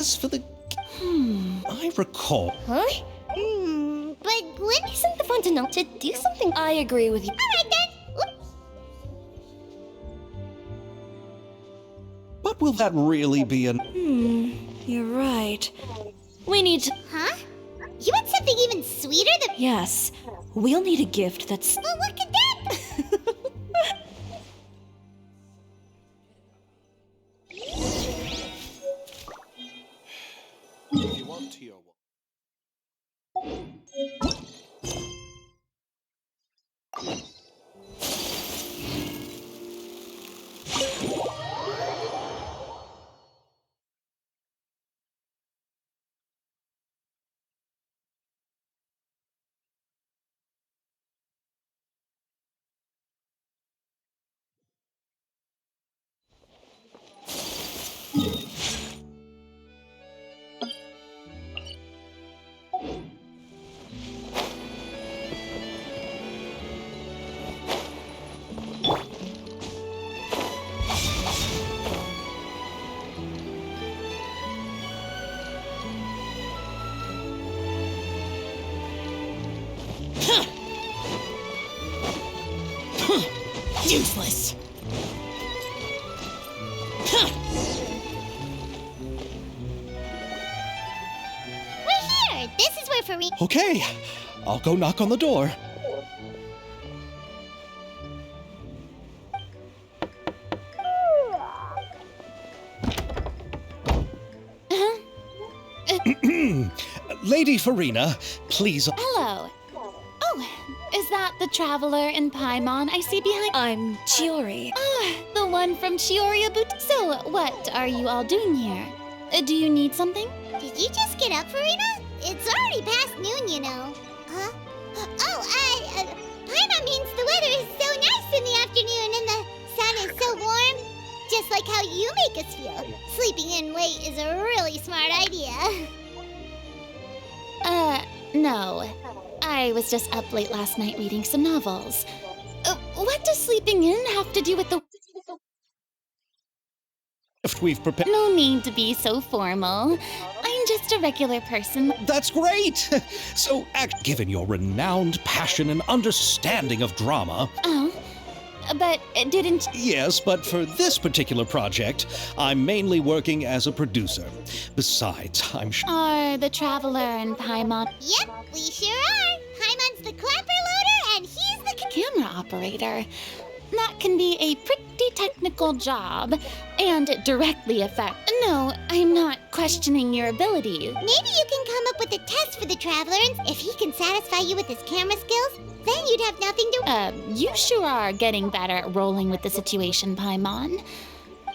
As for the... I recall... Huh? But when isn't the fun to know to do something? I agree with you. Alright then! Oops. But will that really be an... You're right. We need to... Huh? You want something even sweeter than... Yes. We'll need a gift that's... Well, what could that... If you want to your... Useless! We're here! This is where Farina... Okay, I'll go knock on the door. Lady Farina, please... Hello. Oh, is that the traveler in Paimon I see behind? I'm Chiori. Ah, the one from Chioria Boot. So, what are you all doing here? Do you need something? Did you just get up, Farina? It's already past noon, you know. Huh? Paimon means the weather is so nice in the afternoon and the sun is so warm. Just like how you make us feel. Sleeping in late is a really smart idea. No. I was just up late last night reading some novels. What does sleeping in have to do with the... If we've prepared... No need to be so formal. I'm just a regular person. That's great! So, given your renowned passion and understanding of drama... Oh, but didn't... Yes, but for this particular project, I'm mainly working as a producer. Besides, I'm sure... Are the traveler and Paimon... Yep, we sure are. Paimon's the clapper loader and he's the camera operator. That can be a pretty technical job and directly affect... No, I'm not questioning your abilities. Maybe you can come up with a test for the traveler, and if he can satisfy you with his camera skills, then you'd have nothing to... You sure are getting better at rolling with the situation, Paimon.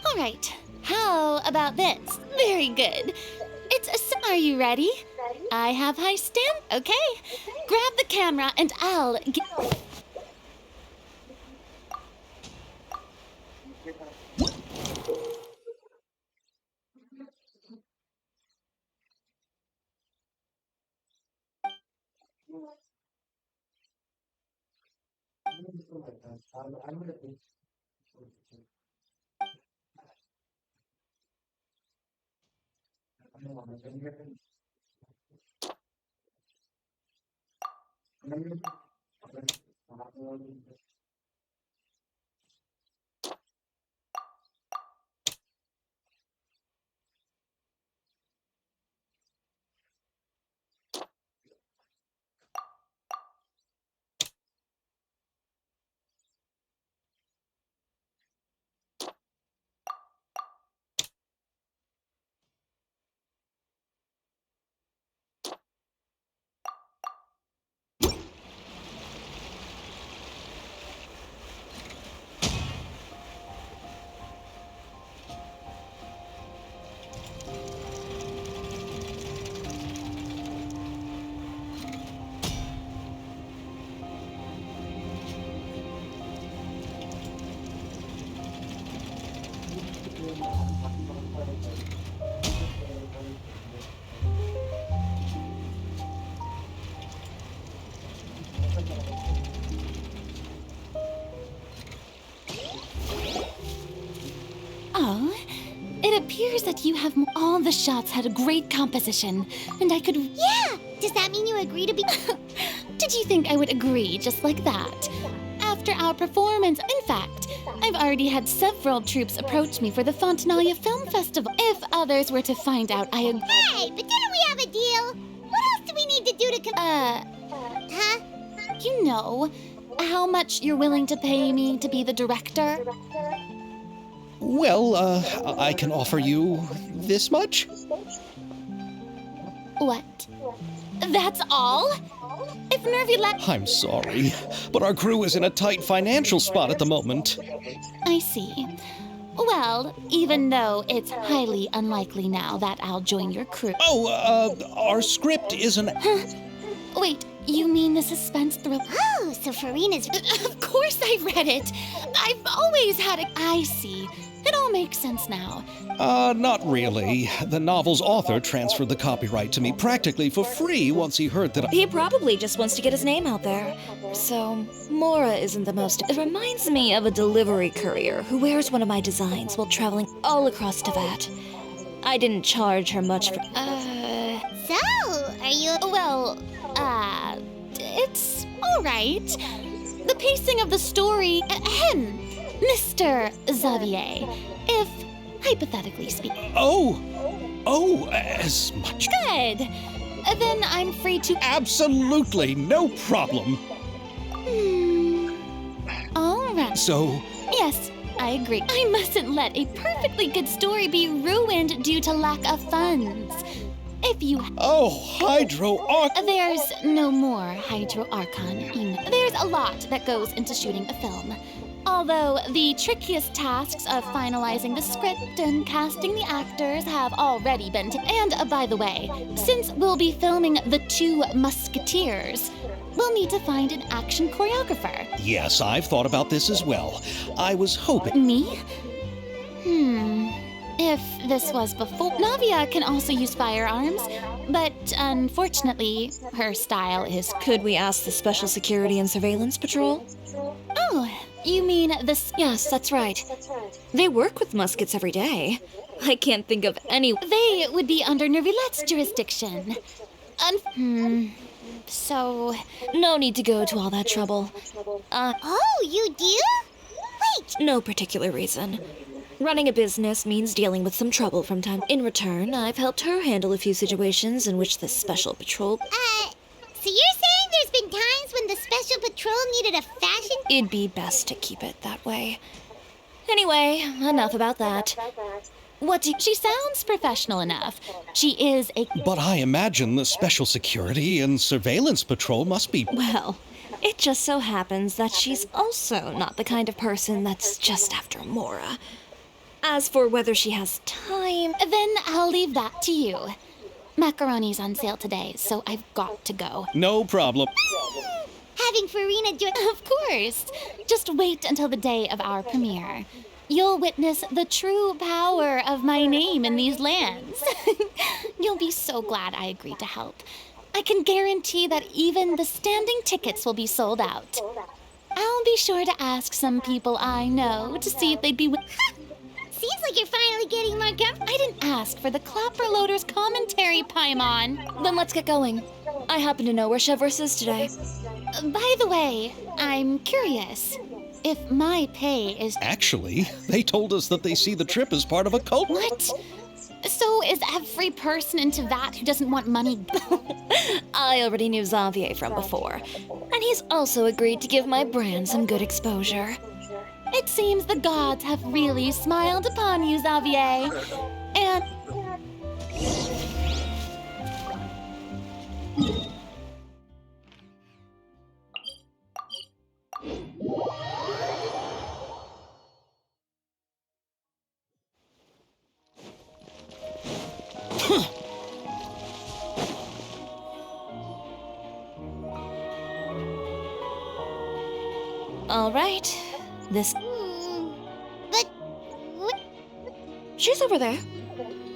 All right, how about this? Very good. Are you ready? I have high stamp. Okay. Grab the camera and I'll get... appears that you have all the shots had a great composition, and I could. Yeah! Does that mean you agree to be... Did you think I would agree just like that? After our performance, in fact, I've already had several troops approach me for the Fontanalia Film Festival. If others were to find out I agree. Hey, but didn't we have a deal? What else do we need to do to Huh? You know how much you're willing to pay me to be the director? Well, I can offer you this much? What? That's all? If Nervy let... I'm sorry, but our crew is in a tight financial spot at the moment. I see. Well, even though it's highly unlikely now that I'll join your crew. Oh, our script isn't... Wait, you mean the suspense thriller? Oh, so Farina's... Of course I read it. I've always had it. I see. It all makes sense now. Not really. The novel's author transferred the copyright to me practically for free once he heard that He probably just wants to get his name out there. So, Mora isn't the most... It reminds me of a delivery courier who wears one of my designs while traveling all across Teyvat. I didn't charge her much for... So, are you... Well, it's all right. The pacing of the story... Mr. Xavier, if, hypothetically speaking... Oh, as much... Good. Then I'm free to... Absolutely, no problem. All right. So... Yes, I agree. I mustn't let a perfectly good story be ruined due to lack of funds. If you... Oh, Hydro Arc... There's no more Hydro Archon. There's a lot that goes into shooting a film. Although the trickiest tasks of finalizing the script and casting the actors have already been And by the way, since we'll be filming The Two Musketeers, we'll need to find an action choreographer. Yes, I've thought about this as well. I was hoping... Me? If this was before... Navia can also use firearms, but unfortunately, her style is... Could we ask the Special Security and Surveillance Patrol? Oh, you mean the... Yes, that's right. They work with muskets every day. I can't think of any... They would be under Nervilette's jurisdiction. So... No need to go to all that trouble. Oh, you do? Wait! No particular reason. Running a business means dealing with some trouble from time. In return, I've helped her handle a few situations in which the Special Patrol... So you're saying there's been times when the Special Patrol needed a fashion... It'd be best to keep it that way. Anyway, enough about that. She sounds professional enough. She is a... But I imagine the Special Security and Surveillance Patrol must be... Well, it just so happens that she's also not the kind of person that's just after Mora. As for whether she has time... Then I'll leave that to you. Macaroni's on sale today, so I've got to go. No problem. Having Farina join... Of course. Just wait until the day of our premiere. You'll witness the true power of my name in these lands. You'll be so glad I agreed to help. I can guarantee that even the standing tickets will be sold out. I'll be sure to ask some people I know to see if they'd be... Seems like you're finally getting more comfortable. I didn't ask for the Clapper Loader's commentary, Paimon. Then let's get going. I happen to know where Chevrolet is today. By the way, I'm curious. If my pay is... Actually, they told us that they see the trip as part of a cult. What? So is every person in Teyvat who doesn't want money... I already knew Xavier from before. And he's also agreed to give my brand some good exposure. It seems the gods have really smiled upon you, Xavier. And... All right. This... But... what? She's over there.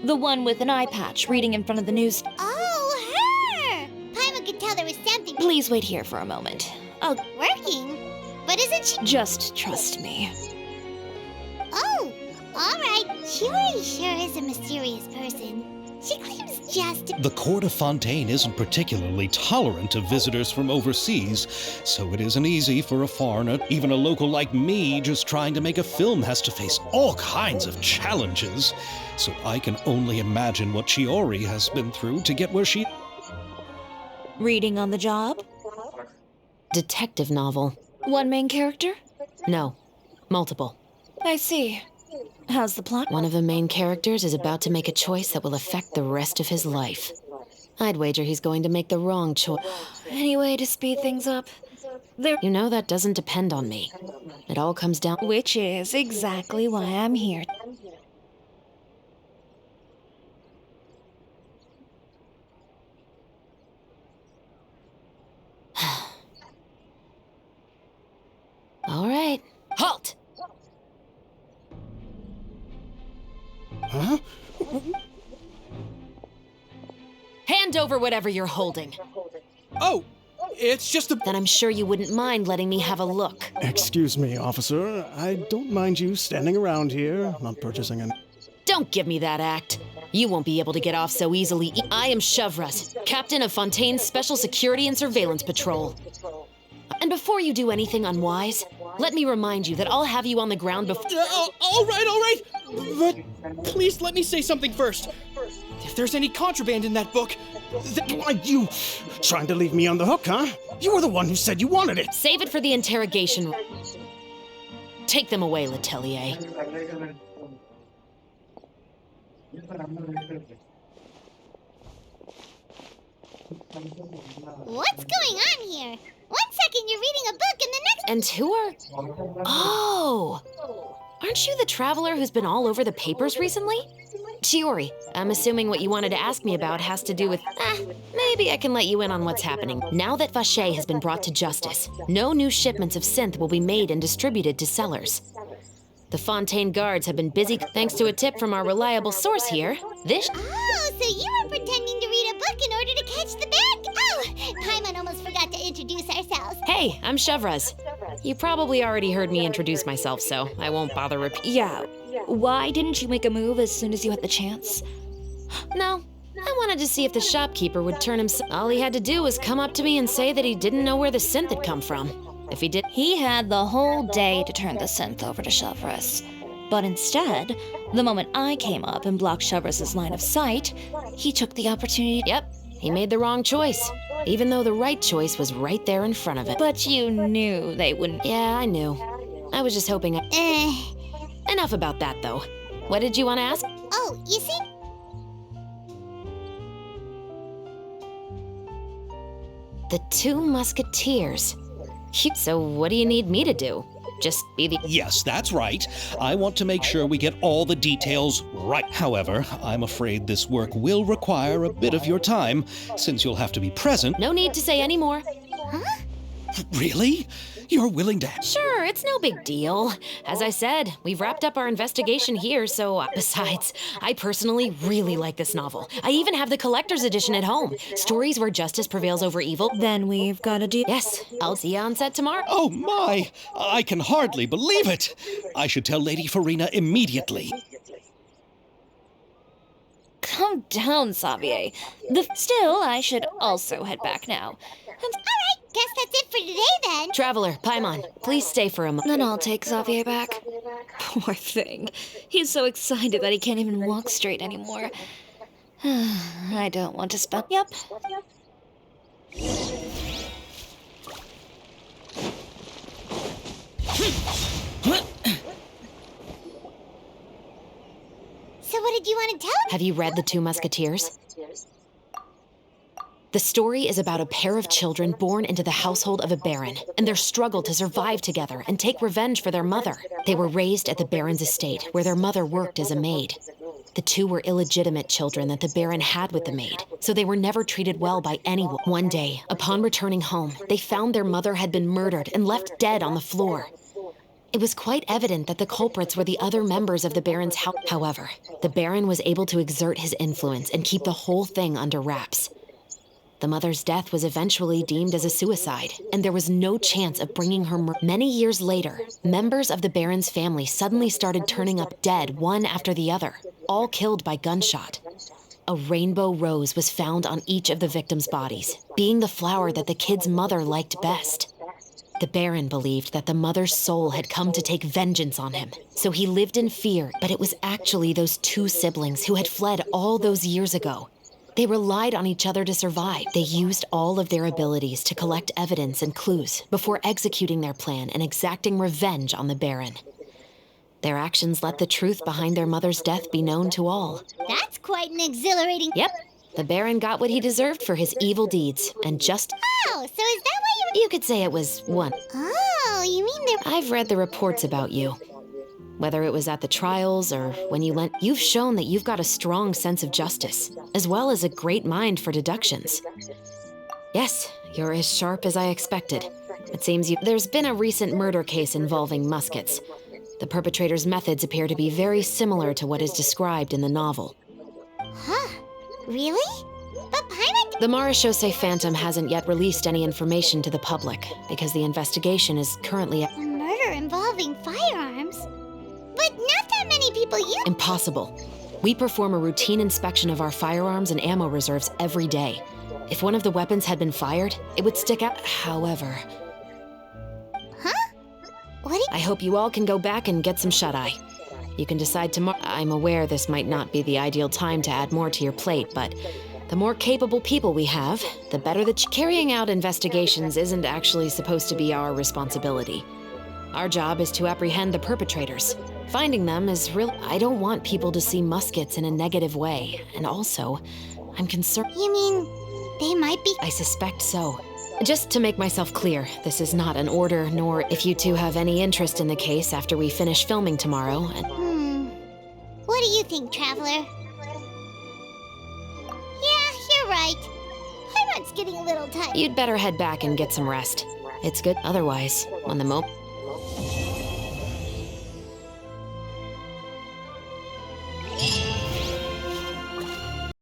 The one with an eye patch reading in front of the news. Oh, her! Paimon could tell there was something... Please wait here for a moment. I'll... Working? But isn't she... Just trust me. Oh, all right. Chiori sure is a mysterious person. She claims just to... The court of Fontaine isn't particularly tolerant of visitors from overseas, so it isn't easy for a foreigner. Even a local like me just trying to make a film has to face all kinds of challenges. So I can only imagine what Chiori has been through to get where she... Reading on the job? Detective novel. One main character? No, multiple. I see. How's the plot? One of the main characters is about to make a choice that will affect the rest of his life. I'd wager he's going to make the wrong choice. Any way to speed things up? You know that doesn't depend on me. It all comes down... Which is exactly why I'm here. All right. Halt! Huh? Hand over whatever you're holding. Oh, it's just a... Then I'm sure you wouldn't mind letting me have a look. Excuse me, officer. I don't mind you standing around here, not purchasing an... Don't give me that act. You won't be able to get off so easily. I am Chevras, captain of Fontaine's Special Security and Surveillance Patrol. And before you do anything unwise, let me remind you that I'll have you on the ground before... All right. But please let me say something first. If there's any contraband in that book, Why, you trying to leave me on the hook, huh? You were the one who said you wanted it. Save it for the interrogation. Take them away, Letelier. What's going on here? One second you're reading a book and the next... And who are... Oh! Aren't you the traveler who's been all over the papers recently? Chiori, I'm assuming what you wanted to ask me about has to do with... maybe I can let you in on what's happening. Now that Vacher has been brought to justice, no new shipments of synth will be made and distributed to sellers. The Fontaine guards have been busy thanks to a tip from our reliable source here. This... Oh, so you were pretending to read a book in order to catch the bag? Oh, Paimon almost forgot to introduce ourselves. Hey, I'm Chevras. You probably already heard me introduce myself, so I won't bother repeating. Yeah. Why didn't you make a move as soon as you had the chance? No, I wanted to see if the shopkeeper would turn himself. All he had to do was come up to me and say that he didn't know where the synth had come from. If he did, He had the whole day to turn the synth over to Chevras. But instead, the moment I came up and blocked Chevras' line of sight, he took the opportunity. Yep, he made the wrong choice, even though the right choice was right there in front of him. But you knew they wouldn't. Yeah, I knew. I was just hoping. Enough about that, though. What did you want to ask? Oh, you see? The Two Musketeers. So what do you need me to do? Just be the... Yes, that's right. I want to make sure we get all the details right. However, I'm afraid this work will require a bit of your time, since you'll have to be present. No need to say any more. Really? You're willing to... Sure, it's no big deal. As I said, we've wrapped up our investigation here, so... Besides, I personally really like this novel. I even have the collector's edition at home. Stories where justice prevails over evil. Then we've got to do... Yes, I'll see you on set tomorrow. Oh my! I can hardly believe it! I should tell Lady Farina immediately. Calm down, Xavier. Still, I should also head back now. All right, guess that's it for today then. Traveler, Paimon, please stay for a moment. Then I'll take Xavier back. Poor thing. He's so excited that he can't even walk straight anymore. I don't want to spend... Yep. So what did you want to tell me? Have you read The Two Musketeers? The story is about a pair of children born into the household of a baron and their struggle to survive together and take revenge for their mother. They were raised at the baron's estate, where their mother worked as a maid. The two were illegitimate children that the baron had with the maid, so they were never treated well by anyone. One day, upon returning home, they found their mother had been murdered and left dead on the floor. It was quite evident that the culprits were the other members of the baron's house. However, the baron was able to exert his influence and keep the whole thing under wraps. The mother's death was eventually deemed as a suicide, and there was no chance of bringing her Many years later, members of the Baron's family suddenly started turning up dead one after the other, all killed by gunshot. A rainbow rose was found on each of the victims' bodies, being the flower that the kid's mother liked best. The Baron believed that the mother's soul had come to take vengeance on him, so he lived in fear, but it was actually those two siblings who had fled all those years ago. They relied on each other to survive. They used all of their abilities to collect evidence and clues before executing their plan and exacting revenge on the Baron. Their actions let the truth behind their mother's death be known to all. That's quite an exhilarating... Yep, the Baron got what he deserved for his evil deeds, and just... Oh, so is that why You could say it was one. Oh, you mean they're... I've read the reports about you. Whether it was at the trials or when you went, you've shown that you've got a strong sense of justice, as well as a great mind for deductions. Yes, you're as sharp as I expected. It seems there's been a recent murder case involving muskets. The perpetrator's methods appear to be very similar to what is described in the novel. Huh? Really? But Paimon... The Marechaussee Phantom hasn't yet released any information to the public because the investigation is currently A murder involving firearms? But not that many people use... impossible. We perform a routine inspection of our firearms and ammo reserves every day. If one of the weapons had been fired, it would stick out. However, Huh? What do you... I hope you all can go back and get some shut-eye. You can decide tomorrow. I'm aware this might not be the ideal time to add more to your plate, but the more capable people we have, the better the carrying out investigations isn't actually supposed to be our responsibility. Our job is to apprehend the perpetrators. Finding them is real. I don't want people to see muskets in a negative way, and also, I'm concerned. You mean they might be... I suspect so. Just to make myself clear, this is not an order, nor if you two have any interest in the case after we finish filming tomorrow. What do you think, Traveler? Yeah, you're right. Paimon's getting a little tired. You'd better head back and get some rest. It's good otherwise, when the